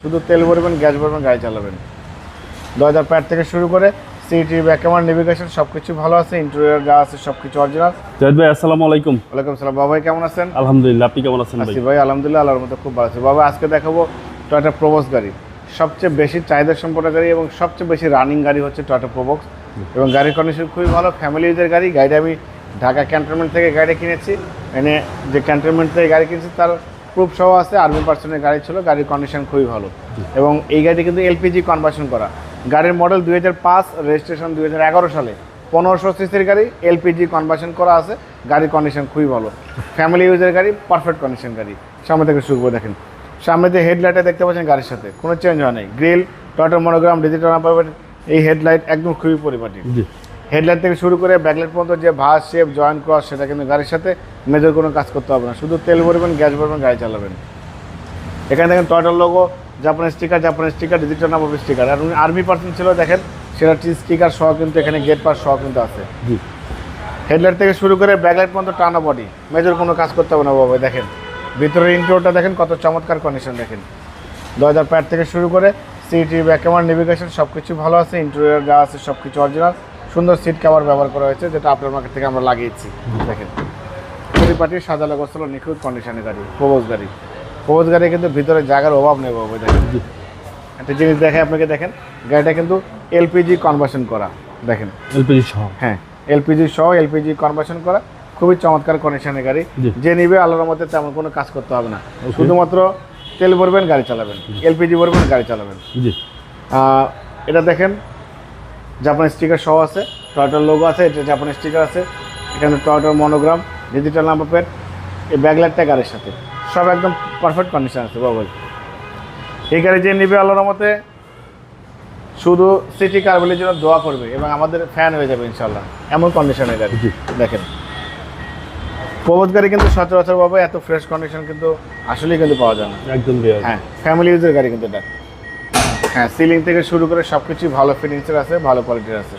শুধু তেল ভরবেন, গ্যাস ভরবেন, গাড়ি চালাবেন। 2005 থেকে শুরু করে সিটি, ব্যাক ক্যামেরা, নেভিগেশন সবকিছু ভালো আছে। ইন্টেরিয়র যা আছে সবকিছু অরিজিনাল। জাহিদ ভাই আসসালামু আলাইকুম। ওয়ালাইকুম সালাম। বাবা ভাই কেমন আছেন? আলহামদুলিল্লাহ, আপনি কেমন আছেন ভাই? আছি ভাই, আলহামদুলিল্লাহ, আল্লাহর মতো খুব ভালো আছে। বাবা আজকে দেখাবো টয়োটা প্রোবক্স গাড়ি। সবচেয়ে বেশি চাহিদা সম্পন্ন গাড়ি এবং সবচেয়ে বেশি রানিং গাড়ি হচ্ছে টয়োটা প্রোবক্স। এবং গাড়ির কন্ডিশন খুবই ভালো, ফ্যামিলি ইউজের গাড়ি। গাড়িটা আমি ঢাকা ক্যান্টনমেন্ট থেকে গাড়ি কিনেছি। এনে যে ক্যান্টনমেন্ট থেকে গাড়ি কিনেছি তার প্রুফ সহ আছে। আর্মি পার্সনের গাড়ি ছিল, গাড়ির কন্ডিশন খুবই ভালো। এবং এই গাড়িটি কিন্তু এলপিজি কনভার্সন করা। গাড়ির মডেল 2005, রেজিস্ট্রেশন 2011 সালে। 1500 সিসির গাড়ি, এলপিজি কনভার্সন করা আছে। গাড়ির কন্ডিশন খুবই ভালো, ফ্যামিলি ইউজের গাড়ি, পারফেক্ট কন্ডিশন গাড়ি। সামনে থেকে শুরু করে দেখেন, সামনে যে হেডলাইটটা দেখতে পাচ্ছেন গাড়ির সাথে কোনো চেঞ্জ হয় নাই। Grill, Toyota monogram, digital number, এই হেডলাইট একদম খুবই পরিপাটি। হেডলাইট থেকে শুরু করে ব্যাকলাইট পর্যন্ত যে ভাঁজ, শেপ, জয়েন্ট ক্রস, সেটা কিন্তু গাড়ির সাথে মেজর কোনো কাজ করতে হবে না। শুধু তেল ভরবেন, গ্যাস ভরবেন, গাড়ি চালাবেন। এখানে দেখেন টয়োটার লোগো, জাপানের স্টিকার, ডিজিটাল নাম্বার স্টিকার। আর আর্মি পার্সন ছিল দেখেন, সেটা স্টিকার সহ কিন্তু এখানে গেট পাস সহ কিন্তু আছে। হেডলাইট থেকে শুরু করে ব্যাকলাইট পর্যন্ত টানা বডি, মেজর কোনো কাজ করতে হবে না বাবা। দেখেন ভিতরের ইন্টেরিয়রটা দেখেন কত চমৎকার কন্ডিশন। দেখেন 2005 থেকে শুরু করে সিটি, ব্যাক ক্যামেরা, নেভিগেশন সবকিছু ভালো আছে। ইন্টেরিয়র যা আছে সবকিছু অরিজিনাল। সুন্দর সিট কভার ব্যবহার করা হয়েছে, যেটা আপনার মার্কেট থেকে আমরা লাগিয়েছি। দেখেন পরিপাটির সাজানো গোছালো নিখুঁত কন্ডিশনের গাড়ি, প্রোবক্স গাড়ি। প্রোবক্স গাড়ি কিন্তু ভিতরে জায়গার অভাব নেই বাবা। দেখেন একটা জিনিস দেখে আপনাকে, দেখেন গাড়িটা কিন্তু এলপিজি কনভার্সন করা। দেখেন এলপিজি সহ, হ্যাঁ এলপিজি কনভার্সন করা, খুবই চমৎকার কন্ডিশনের গাড়ি। যে নিবে আল্লাহর মধ্যে তেমন কোনো কাজ করতে হবে না, শুধুমাত্র তেল ভরবেন, গাড়ি চালাবেন, এলপিজি ভরবেন, গাড়ি চালাবেন। এটা দেখেন জাপানের স্টিকার সহ আছে, টয়োটার লোগো আছে, এটা জাপানের স্টিকার আছে। এখানে টয়োটার মনোগ্রাম, ডিজিটাল নাম্বার প্লেট, এই ব্যাকলাইটটা গাড়ির সাথে সব একদম পারফেক্ট কন্ডিশন আছে বাবা। এই গাড়ি যে নিবে আল্লাহর মতে শুধু সিটি কারগুলির জন্য দোয়া করবে এবং আমাদের ফ্যান হয়ে যাবে ইনশাল্লাহ, এমন কন্ডিশনের গাড়ি। দেখেন প্রোবক্স গাড়ি কিন্তু সচরাচর ভাবে এত ফ্রেশ কন্ডিশন কিন্তু আসলেই কিন্তু পাওয়া যায় না, একদম। হ্যাঁ ফ্যামিলি ইউজের গাড়ি কিন্তু এটা। হ্যাঁ সিলিং থেকে শুরু করে সব কিছুই ভালো ফিনিশিং আছে, ভালো কোয়ালিটির আছে।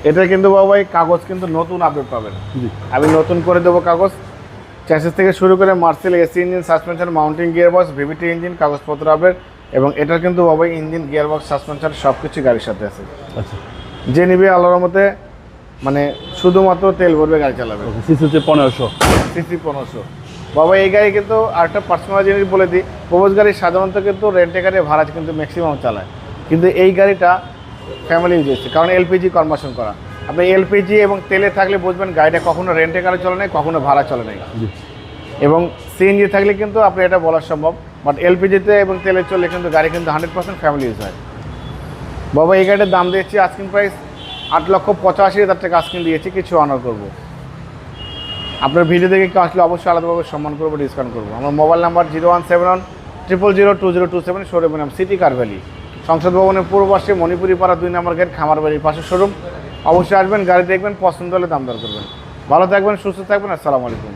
এটা কিন্তু বাবা কাগজ কিন্তু নতুন আপডেট পাবেন, আমি নতুন করে দেবো কাগজ। চ্যাসিস থেকে শুরু করে Marcel AC engine, suspension, mounting gearbox, VVT engine, কাগজপত্র আপডেট। এবং এটার কিন্তু বাবা ইঞ্জিন, গিয়ারবক্স, সাসপেনশন সব কিছু গাড়ির সাথে আছে। আচ্ছা, যে নিবে আল্লাহর মতে মানে শুধুমাত্র তেল ভরবে, গাড়ি চালাবে। সিসি 1500, সিসি 1500 বাবা। এই গাড়ি কিন্তু আরেকটা পার্সোনাল জিনিস বলে দিই, প্রোবক্স গাড়ি সাধারণত কিন্তু রেন্টে গাড়ি ভাড়া কিন্তু ম্যাক্সিমাম চালায়, কিন্তু এই গাড়িটা ফ্যামিলি ইউজ হচ্ছে, কারণ এলপিজি কনভার্সন করা। আপনি এলপিজি এবং তেলে থাকলে বুঝবেন গাড়িটা কখনো রেন্টে গাড়ি চলে নাই, কখনো ভাড়া চলে নাই। এবং সিএনজি থাকলে কিন্তু আপনি এটা বলা সম্ভব, বাট এলপিজিতে এবং তেলে চললে কিন্তু গাড়ি কিন্তু 100% ফ্যামিলি ইউজ হয় বাবা। এই গাড়িটার দাম দিয়েছি আস্কিং প্রাইস 8,85,000 টাকা আস্কিং দিয়েছি, কিছু অনার করবো। আপনার ভিডিও দেখে কেউ আসলে অবশ্যই আলাদাভাবে সম্মান করবো, ডিসকাউন্ট করবো। আমার মোবাইল নাম্বার 01710002027, শোরুমের নাম সিটি কার ভ্যালি, সংসদ ভবনের পূর্ব পাশে, মণিপুরি পাড়া 2 নম্বর গেট, খামারবাড়ির পাশে শোরুম। অবশ্যই আসবেন, গাড়ি দেখবেন, পছন্দ হলে দাম দর করবেন। ভালো থাকবেন, সুস্থ থাকবেন, আসসালামু আলাইকুম।